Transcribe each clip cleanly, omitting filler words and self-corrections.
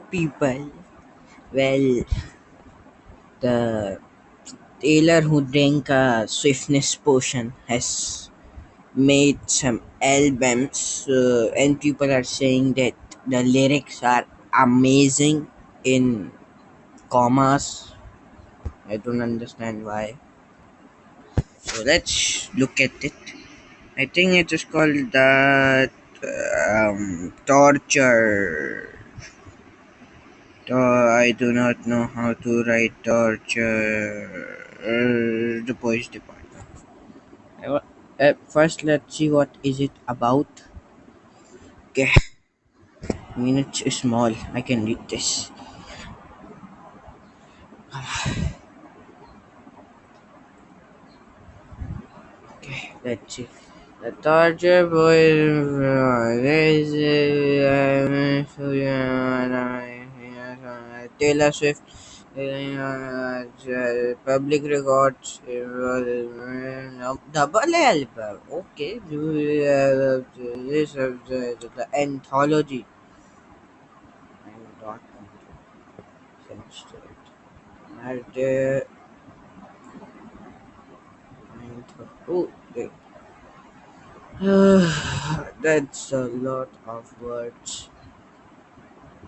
People. Well, the tailor who drank a swiftness potion has made some albums, and people are saying that the lyrics are amazing in commas. I don't understand why. So let's look at it. I think it is called the torture. I do not know how to write torture. The police department. First, let's see what is it about. Okay, I mean it's small. I can read this. Okay, let's see. The torture boy is Taylor Swift. Public records double album. Okay, this is the anthology. I'm not finished it. And, oh, wait. That's a lot of words.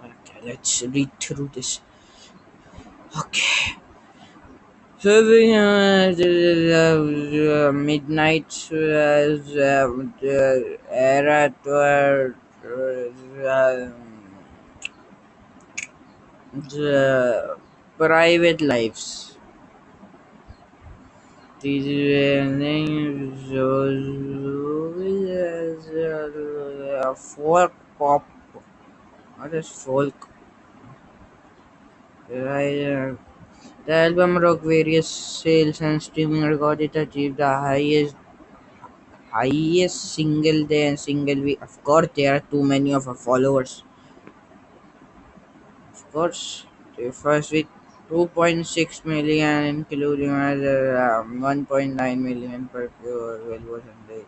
Okay, let's read through this. Okay. So the midnight era toward the private lives. These names folk pop. What is folk? Uh, The album broke various sales and streaming records. It achieved the highest single day and single week. Of course, there are too many of our followers. Of course, the first week 2.6 million, including 1.9 million per pure available Sunday.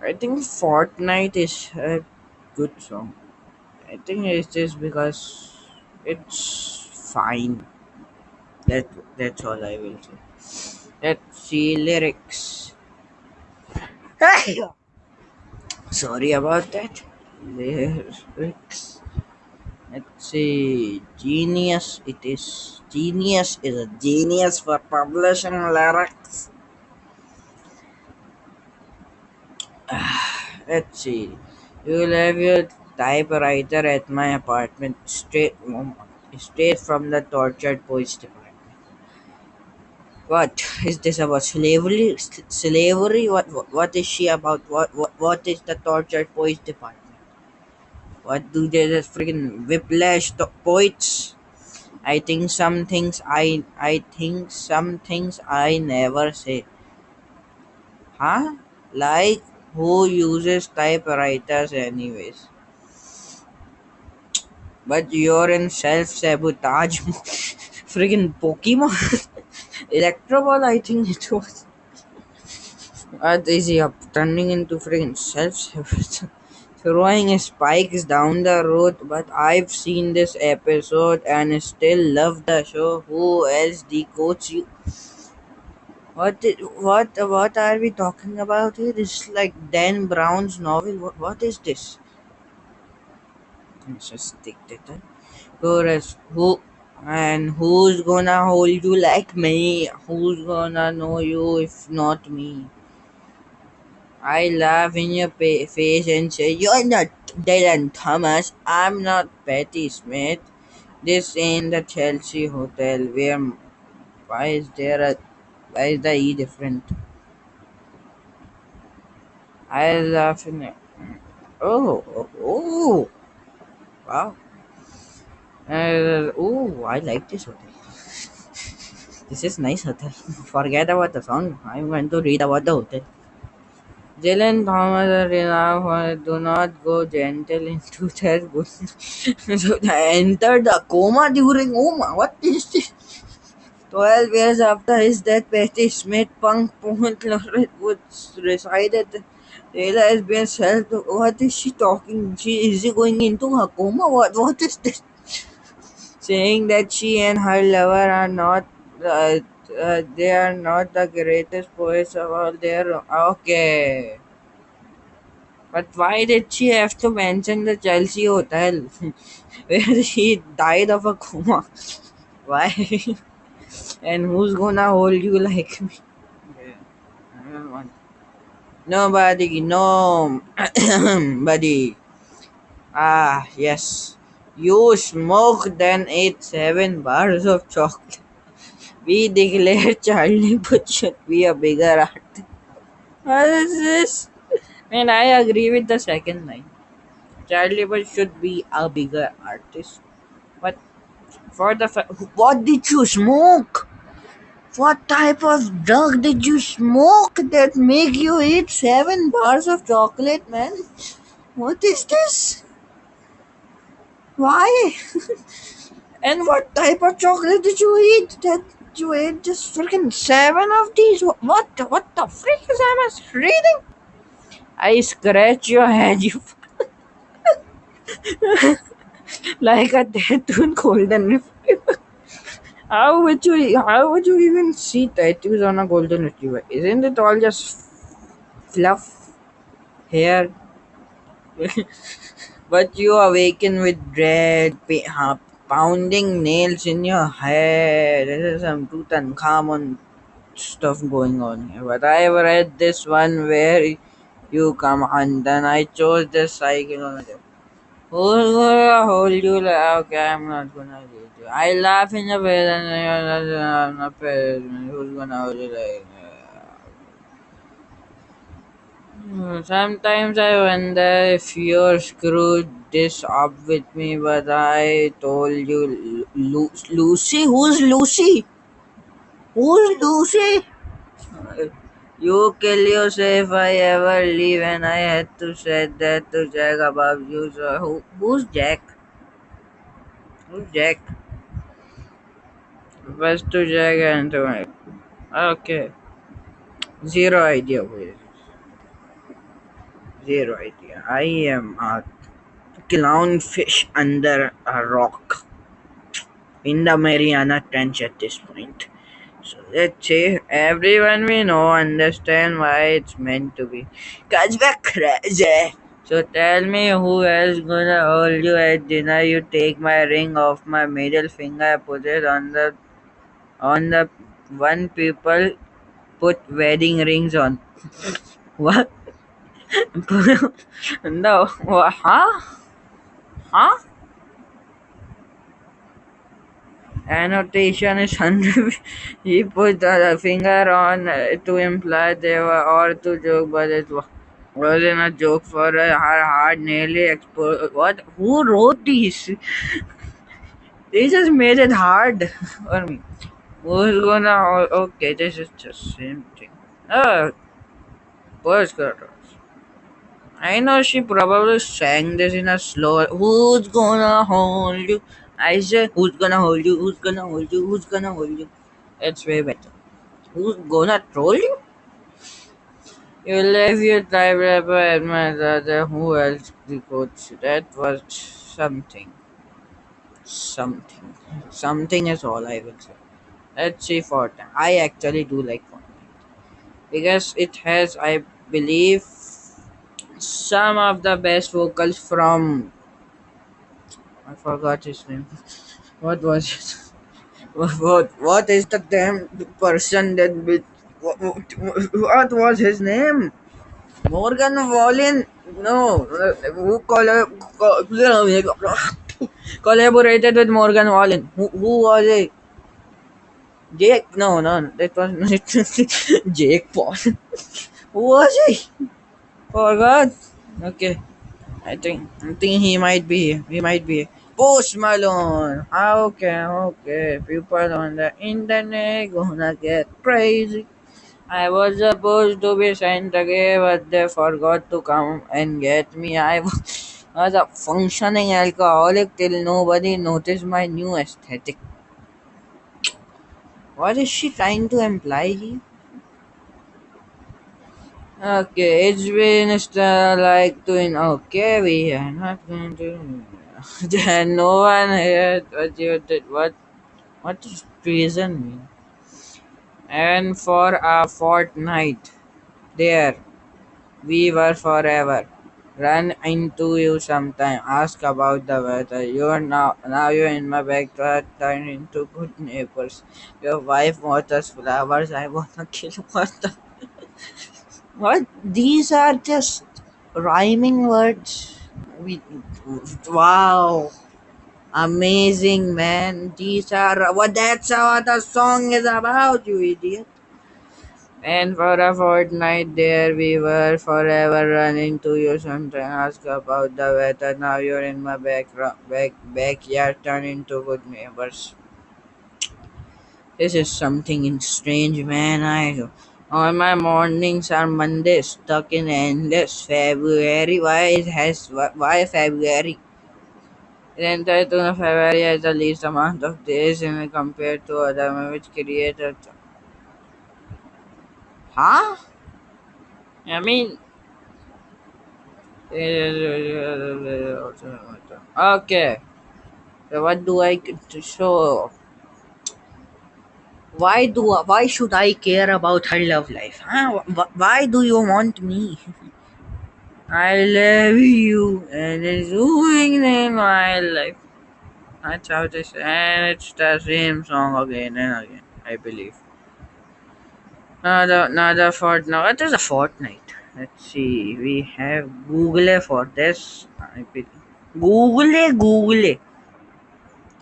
I think Fortnite is a good song. I think it's just because it's fine. That that's all I will say. Let's see lyrics. Sorry about that. Lyrics. Let's see. Genius. It is. Genius is a genius for publishing lyrics. Let's see. You will have your typewriter at my apartment straight from the tortured poet's department. What is this about? Slavery? Slavery? What is she about? What is the tortured poets department? What do they just freaking whiplash the poets? I think some things I never say. Huh? Like who uses typewriters anyways? But you're in self sabotage. Freaking Pokemon. Electro Ball, I think it was. What is he up? Turning into freaking self throwing spikes down the road. But I've seen this episode and still love the show. Who else decodes you? What are we talking about here? This is like Dan Brown's novel. What is this? It's just dictator. Who and who's gonna hold you like me? Who's gonna know you if not me? I laugh in your face and say, "You're not Dylan Thomas. I'm not Patty Smith. This ain't the Chelsea Hotel. Why is there a, why is the E different?" I laugh in it. Oh, wow. I like this hotel. This is nice hotel. Forget about the song. I'm going to read about the hotel. Dylan Thomas and Rina do not go gentle into their goodness. So they entered the coma during Oma. What is this? 12 years after his death, Patty Smith, punk poet laureate, would resided Taylor has been self. What is she talking? Is she going into a coma? What is this? Saying that she and her lover are not. They are not the greatest poets of all their. Okay. But why did she have to mention the Chelsea hotel where she died of a coma? Why? And who's gonna hold you like me? Yeah, I don't want. Nobody, no, buddy. Ah, yes. You smoked then ate 7 bars of chocolate. We declare Charlie Puth should be a bigger artist. What is this? And I agree with the second line. Charlie Puth should be a bigger artist. But for the what did you smoke? What type of drug did you smoke that make you eat 7 bars of chocolate, man? What is this? Why? And what type of chocolate did you eat that you ate just freaking 7 of these? What the frick is I reading? I scratch your head, you like a tattooed golden retriever. How would you even see tattoos on a golden retriever? Isn't it all just fluff, hair? But you awaken with dread, pounding nails in your head. This is some Tutankhamun stuff going on here. But I've read this one where you come undone. I chose this psychology. Who's gonna hold you? Okay, I'm not gonna lead you. I laugh in your face and I'm not face. Who's gonna hold you like? Sometimes I wonder if you screwed this up with me, but I told you, Lucy. Who's Lucy? Who's Lucy? You kill yourself if I ever leave, and I had to say that to Jack about you. So who's Jack? Who's Jack? First to Jack and to Mike. Okay, zero idea who is. Zero idea. I am a clownfish under a rock in the Mariana Trench at this point. So let's say everyone we know understand why it's meant to be. Cause we're crazy. So tell me who else gonna hold you at dinner? You take my ring off my middle finger, put it on the one people put wedding rings on. What? No. What? Huh? Huh? Annotation is 100. He put the finger on to imply they were or to joke, but it wasn't a joke for her heart nearly exploded. What? Who wrote these? They just made it hard for me. Who's gonna? Okay, this is just same thing. Oh, postcards. I know she probably sang this in a slow. Who's gonna hold you? I say, who's gonna hold you? Who's gonna hold you? Who's gonna hold you? It's way better. Who's gonna troll you? You left your typewriter at my brother. Who else? The coach. That was something. Something. Something is all I will say. Let's see Fortnite. I actually do like Fortnite because it has, I believe, some of the best vocals from. I forgot his name. What was it? What is the damn person that with what was his name? Morgan Wallen. No, who collaborated with Morgan Wallen? Who was it? Jake? No, no, that was not Jake Paul. Who was he? Forgot. Okay, I think he might be. He might be. Post Malone. Okay, okay. People on the internet gonna get crazy. I was supposed to be sent again, but they forgot to come and get me. I was a functioning alcoholic till nobody noticed my new aesthetic. What is she trying to imply here? Okay, it's been like doing okay. We are not going to. No one heard what you did. What does treason mean? And for a fortnight there we were forever. Run into you sometime. Ask about the weather. You're in my backyard. Turn into good neighbors. Your wife waters flowers. I wanna kill what the what? These are just rhyming words. We, wow, amazing man. These are what that's what the song is about, you idiot. And for a fortnight there we were forever running to you sometime ask about the weather. Now you're in my backyard turn into good neighbors. This is something strange, man. I do. All my mornings are Mondays, stuck in endless February. Why February? The entire tune of February has the least amount of days in compared to other which created. Huh? I mean, okay. So what do I so why should I care about her love life? Huh? Why do you want me? I love you and it's doing in my life. That's how this and it's the same song again and again, I believe. Another fortnight. What is a fortnight? Let's see. We have Google for this. I believe. Google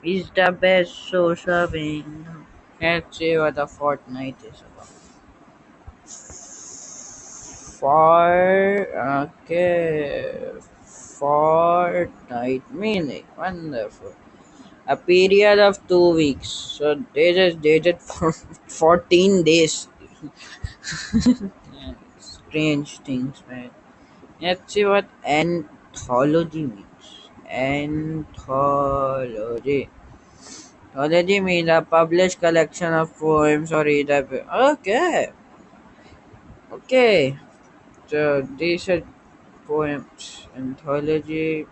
is the best source of income. Let's see what a fortnight is about. Okay. Fortnight meaning. Wonderful. A period of 2 weeks. So they just dated for 14 days. Yeah, strange things, man. Let's see what anthology means. Anthology. Anthology means a published collection of poems or either. Okay. Okay. So these are poems. Anthology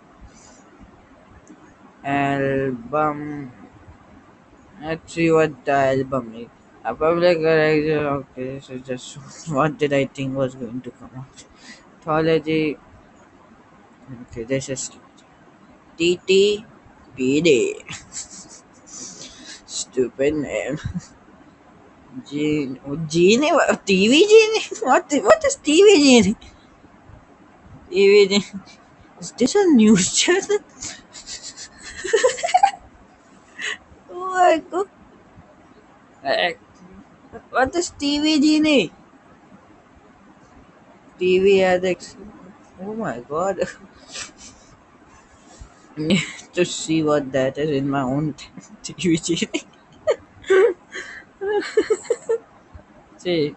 album. Let's see what the album is. A public collection. Okay, this is just what did I think was going to come out. Anthology. Okay, this is TTPD. Stupid name. Genie? TV Genie? What is TV Genie? TV Genie. Is this a news channel? Oh my god. Uh, What is TV Genie? TV addicts. Oh my god. I need to see what that is in my own TV Genie. See,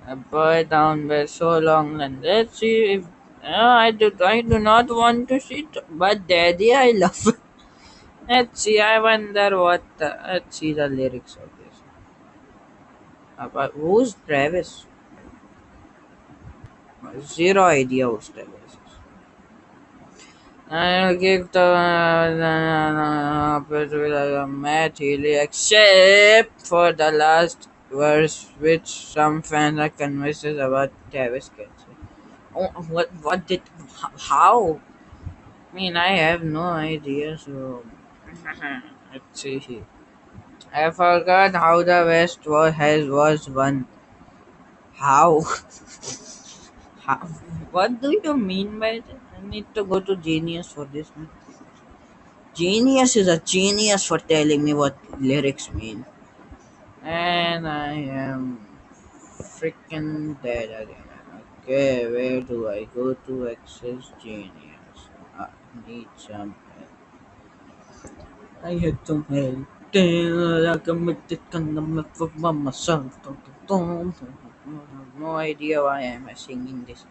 a boy down by so long and let's see if I do not want to see it, but daddy I love it. Let's see, I wonder let's see the lyrics of this. But who's Travis? Zero idea who's Travis is. I'll give the Matt Healy except for the last verse, which some fans are convinced about Travis Kelce. Oh, what did, how? I mean, I have no idea, so let's see here. I forgot how the was won. How? How? What do you mean by that? I need to go to Genius for this one. Genius is a genius for telling me what lyrics mean. And I am freaking dead again. Okay, where do I go to access Genius? I need some help. I had some help. Then I committed condom for myself. No idea why am I singing this.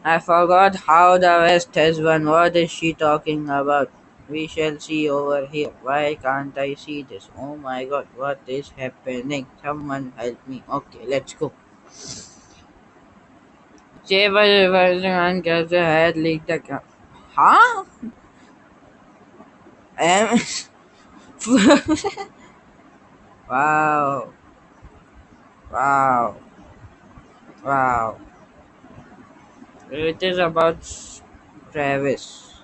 I forgot how the West has won. What is she talking about? We shall see over here. Why can't I see this? Oh my god, what is happening? Someone help me. Okay, let's go. Everyone gets a head leak the Huh? Um, wow. Wow. Wow. It is about Travis.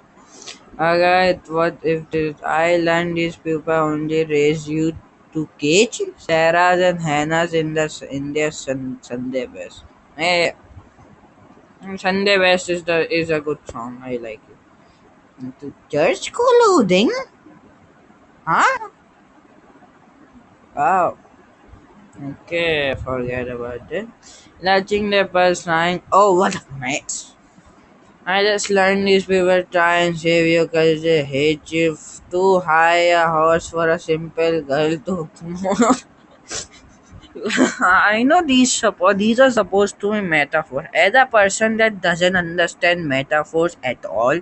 Alright, what if this island these people only raise you to cage? Sarah's and Hannah's in their Sunday best. Hey, Sunday best is a good song. I like it. To church clothing? Huh? Wow. Okay, forget about it. Nudging the bus line. Oh, what a mess. I just learned these people try and save you because they hate you. Too high a horse for a simple girl to. I know these are supposed to be metaphors. As a person that doesn't understand metaphors at all,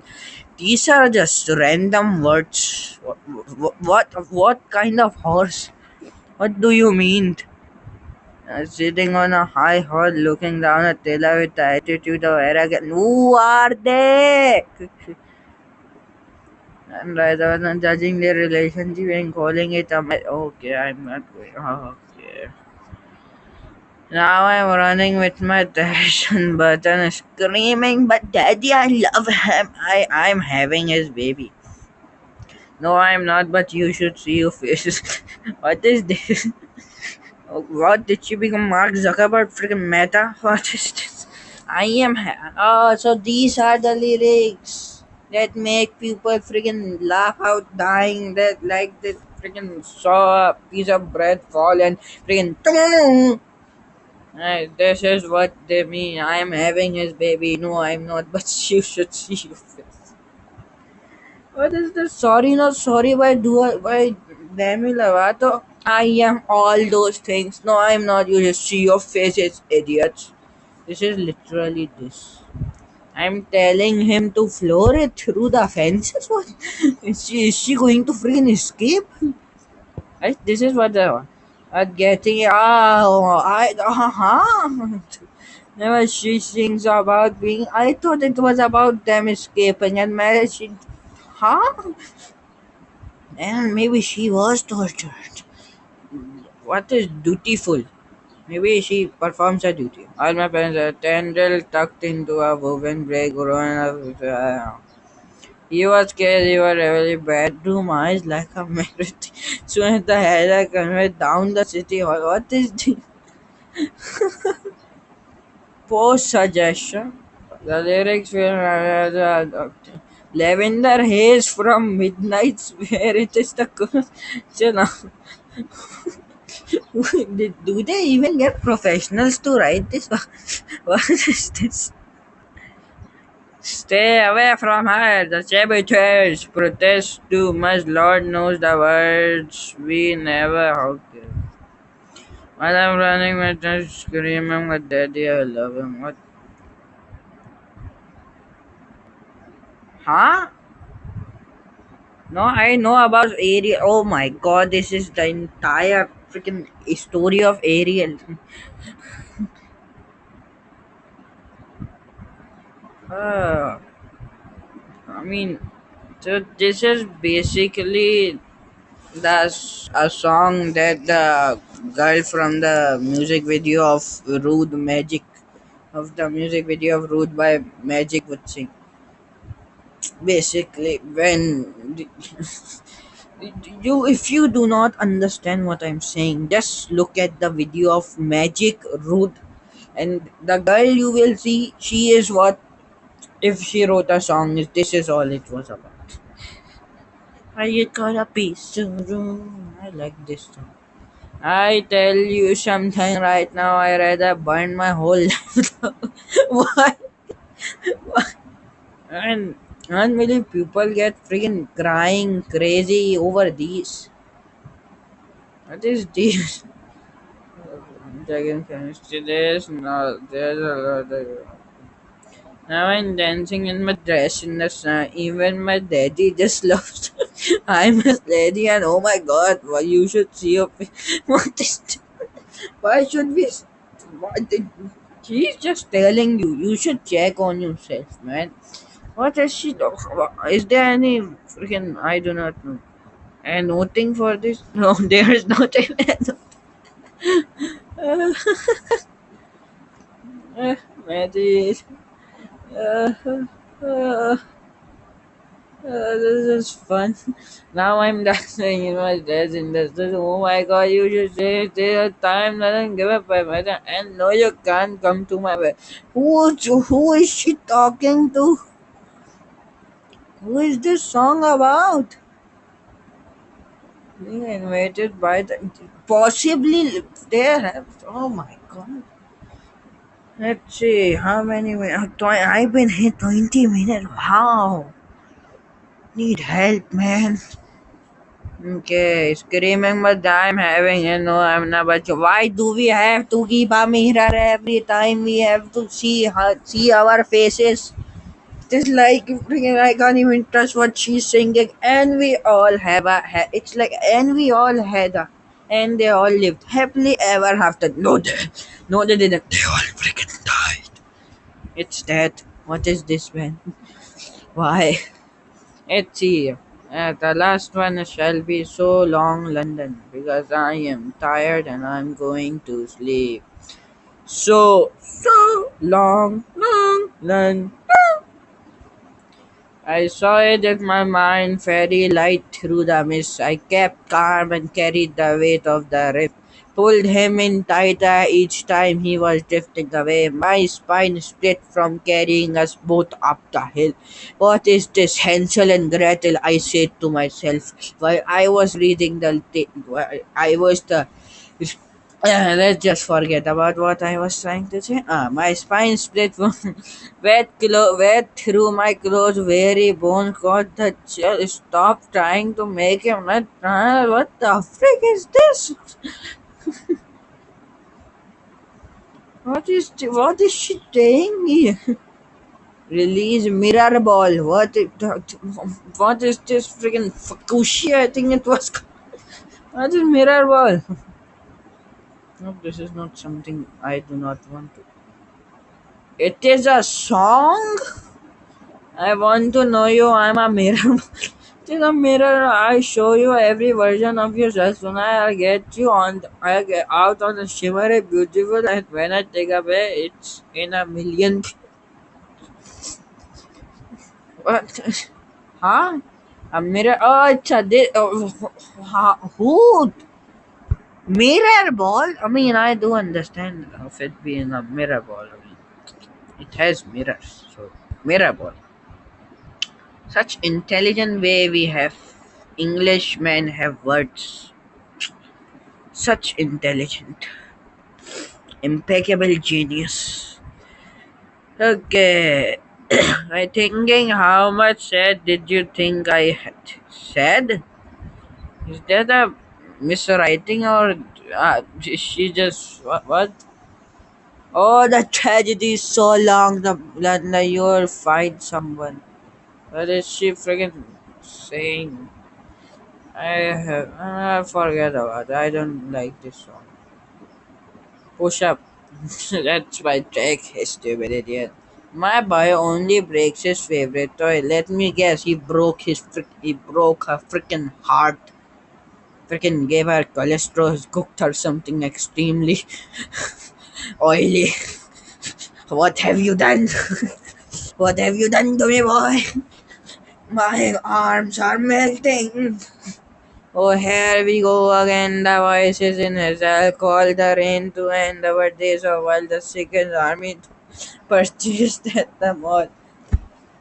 these are just random words. What kind of horse? What do you mean? Sitting on a high horse, looking down at Taylor with the attitude of arrogance. Who are they? And rather than judging their relationship and calling it a okay, I'm not going. Okay. Now I'm running with my television button, screaming, "But Daddy, I love him. I'm having his baby." No, I'm not. But you should see your face. What is this? Oh, what did you become, Mark Zuckerberg? Freaking Meta? What is this? I am. Oh, so these are the lyrics that make people freaking laugh out dying. That like they freaking saw a piece of bread fall and freaking. This is what they mean. I am having his baby. No, I'm not. But you should see your face. What is this? Sorry, not sorry. By Demi Lovato? I am all those things. No, I'm not. You just see your faces, idiots. This is literally this. I'm telling him to floor it through the fences. What? Is she going to freaking escape? This is what I want. Getting Never she sings about being. I thought it was about them escaping and marriage. Huh? And maybe she was tortured. What is dutiful? Maybe she performs her duty. All my parents are tendril tucked into a woven grey grown up. He was scared he was really bedroom eyes like a merit. Soon the head conveyed down the city hall. What is the post suggestion? The lyrics were Lavender Haze from Midnight's where it is the question. Do they even get professionals to write this? What is this? Stay away from her. The saboteurs protest too much. Lord knows the words we never okay. While I'm running with just screaming with daddy, I love him. What? Huh? No, I know about Ariel. Oh my god, this is the entire freaking story of Ariel. Uh, I mean, so this is basically a song that the girl from the music video of Rude Magic of Rude by Magic would sing. Basically, when if you do not understand what I'm saying, just look at the video of Magic Rude, and the girl you will see. She is what if she wrote a song. This is all it was about. I got a piece of room. I like this song. I tell you something right now, I rather burn my whole laptop. Why? And unbelievable people get freaking crying crazy over these. What is this? Dragon finish this. No, there's a lot of. Now I'm dancing in my dress in the sun. Even my daddy just loves. I'm his daddy, and oh my god, why you should see your face. What is? Why should we? What did? She's just telling you. You should check on yourself, man. What is she? Is there any freaking? I do not know. And nothing for this? No, there is nothing. uh, Magic. Uh, uh, this is fun. Now I'm dancing in my dress in this. Oh my god, you should say the time doesn't give up by matter. And no, you can't come to my way. Who is she talking to? Who is this song about? Being invited by the. Possibly there. Oh my god. Let's see, how many minutes? I've been here 20 minutes. Wow. Need help, man. Okay, screaming, but I'm having it. No, I'm not. But why do we have to keep a mirror every time we have to see our faces? It's like freaking I can't even trust what she's singing. And we all have it's like, and we all had a, and they all lived happily ever after. No, they didn't. They all freaking died. It's that. What is this, man? Why? Let's see. The last one shall be so long, London, because I am tired and I'm going to sleep. So long, long, London. I saw it in my mind, very light through the mist. I kept calm and carried the weight of the rift. Pulled him in tighter each time he was drifting away. My spine split from carrying us both up the hill. What is this, Hansel and Gretel? I said to myself while I was reading while I was the let's just forget about what I was trying to say. My spine split from wet through my clothes, very bones got the chill. Stop trying to make him not. What the frick is this? What is she saying here? Release mirror ball. What is this freaking Fukushia? I think it was. What is mirror ball? No, this is not something I do not want to. It is a song. I want to know you. I'm a mirror. It is a mirror. I show you every version of yourself. When I get you on, I get out on the shimmery, beautiful, and when I take away, it's in a million. What? Huh? A mirror? Oh, it's a who? Mirror ball? I mean, I do understand of it being a mirror ball. I mean, it has mirrors, so mirror ball. Such intelligent way we have. Englishmen have words. Such intelligent. Impeccable genius. Okay. I thinking how much said did you think I had said? Is that a miswriting or is she just what? Oh, the tragedy is so long. The you'll find someone. What is she freaking saying? I forget about it. I don't like this song. Push up. That's my trick, stupid idiot. My boy only breaks his favorite toy. Let me guess, he broke her freaking heart. Freaking gave her cholesterol, cooked her something extremely oily. What have you done? What have you done to me, boy? My arms are melting. Oh, here we go again. The voices in Israel call the rain to end our days of while the second army purchased at the mall.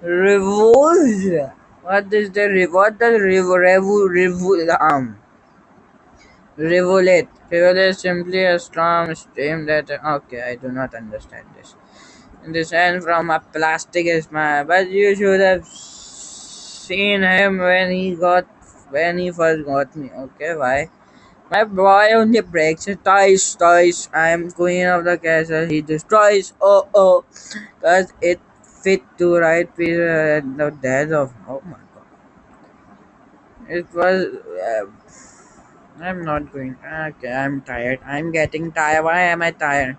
Revolt. What is the what the revolate? Revolate is simply a storm stream that okay, I do not understand this. And this end from a plastic is my but you should have seen him when he first got me. Okay, why? My boy only breaks his toys. I am queen of the castle. He destroys. Oh, cause it fit to right piece at the death of. Oh my god! It was. I'm not going. Okay, I'm tired. I'm getting tired. Why am I tired?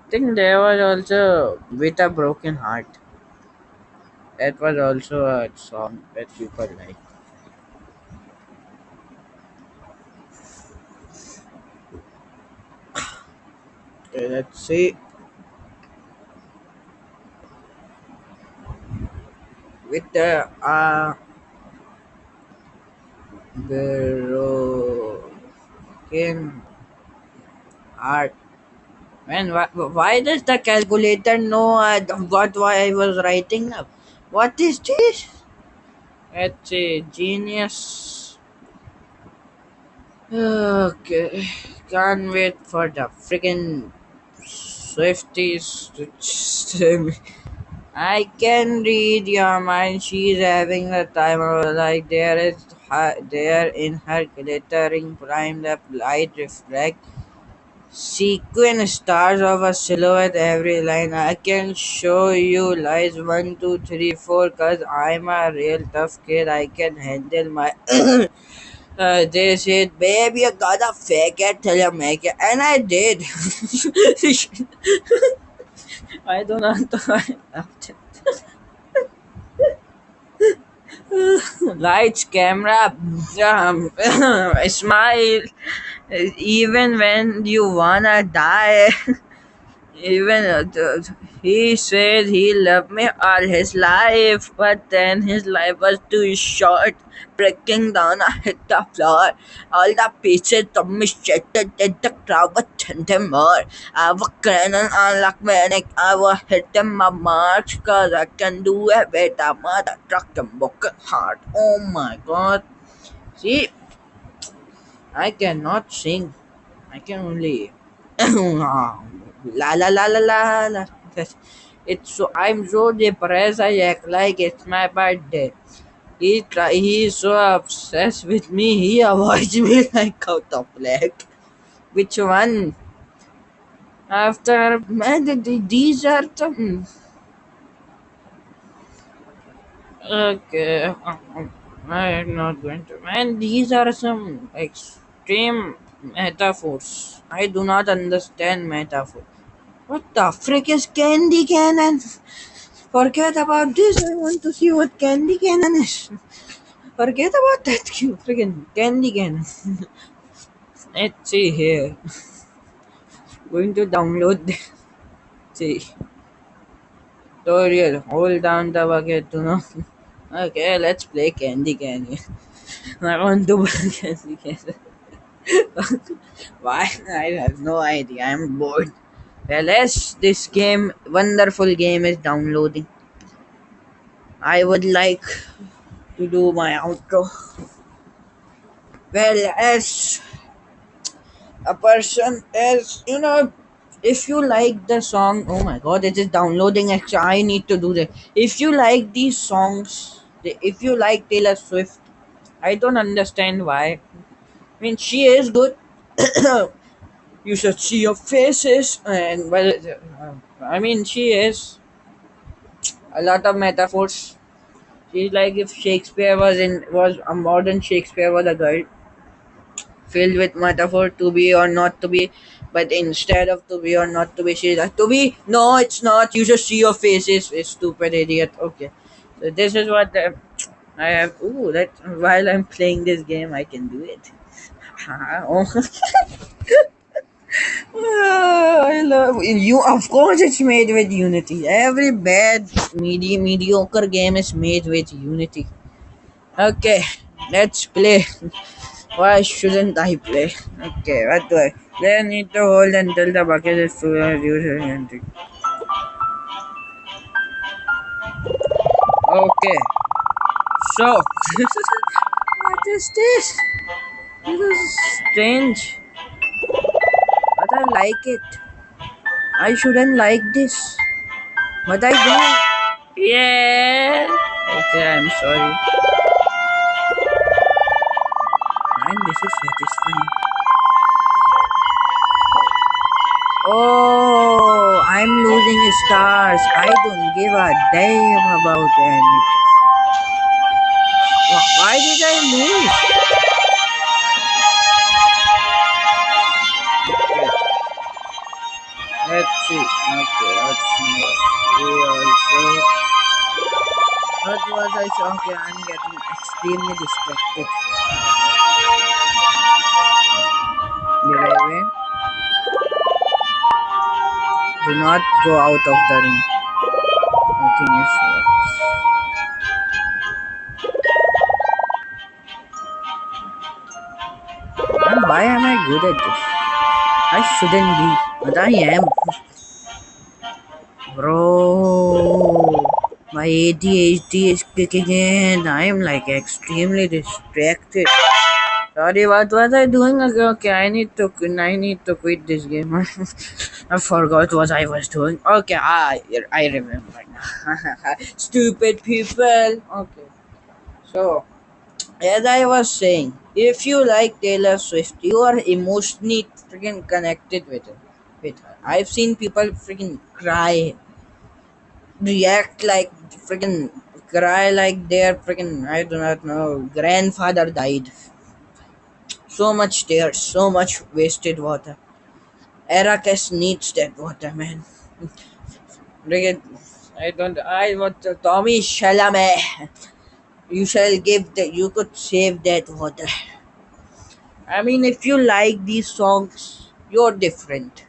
think there was also With a Broken Heart. That was also a song that people like. Okay, let's see. With the Broken Heart. Man, why does the calculator know what I was writing up? What is this? It's a genius. Okay, can't wait for the freaking Swifties to tell me. I can read your mind. She's having the time of her life. There in her glittering prime, the light reflect sequin stars of a silhouette every line. I can show you lies 1, 2, 3, 4 cause I'm a real tough kid. I can handle my they said, babe, you gotta fake it till you make it. And I did. I don't know. Lights, camera, smile. Even when you wanna die. Even he said he loved me all his life, but then his life was too short. Breaking down, I hit the floor. All the pieces of me shattered, and the crowd was chanting more. I was crying on like manic. I was hitting my marks, cause I can do it with a mother truck and broken heart. Oh my god. See, I cannot sing. I can only la la la la la la. It's so I'm so depressed. I act like it's my birthday. He's so obsessed with me. He avoids me like out of black. Which one? After man, these are some okay. I'm not going to. Man, these are some extreme metaphors. I do not understand metaphor. What the frick is candy cannon? Forget about this. I want to see what candy cannon is. Forget about that freaking candy cannon. Let's see here. Going to download this. See. Tutorial. Hold down the bucket to know. Okay, let's play candy cannon. I want to play candy cannon. Why? I have no idea. I'm bored. Well, as this game, wonderful game is downloading. I would like to do my outro. Well, as a person, as you know, if you like the song, oh my god, it is downloading. Actually, I need to do that. If you like these songs, if you like Taylor Swift, I don't understand why. I mean, she is good. You should see your faces, and well, I mean, she is a lot of metaphors. She's like if Shakespeare was a modern Shakespeare was a girl filled with metaphor to be or not to be, but instead of to be or not to be, she's like to be. No, it's not. You just see your faces, stupid idiot. Okay, so this is what I have. Ooh, that while I'm playing this game, I can do it. Oh, I love you. Of course, it's made with Unity. Every bad, mediocre game is made with Unity. Okay, let's play. Why shouldn't I play? Okay, what do I? They need to hold until the bucket is full of user entry. Okay, so what is this? This is strange, but I like it. I shouldn't like this, but I do. Yeah. Okay, I'm sorry. And this is satisfying. Oh, I'm losing stars. I don't give a damn about anything. Why did I lose? Okay, let's see. was I saw? Okay, I'm getting extremely distracted. Did I win? Do not go out of the ring. I think it's what. And why am I good at this? I shouldn't be, but I am. Bro, my ADHD is kicking in. I am like extremely distracted. Sorry, what was I doing? Okay, okay, I need to quit this game. I forgot what I was doing. Okay, I remember now. Stupid people. Okay, so as I was saying, if you like Taylor Swift, you are emotionally freaking connected with her. I've seen people freaking cry, react like freaking cry like their freaking I do not know grandfather died. So much tears, so much wasted water. Arrakis needs that water, man. Friggin- I don't. I want Tommy Chalamet. You shall give that. You could save that water. I mean, if you like these songs, you're different.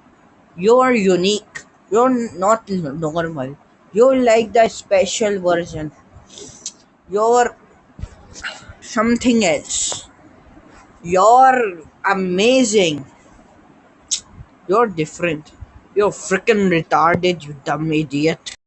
You're unique. You're not normal. You like the special version. You're something else. You're amazing. You're different. You're freaking retarded, you dumb idiot.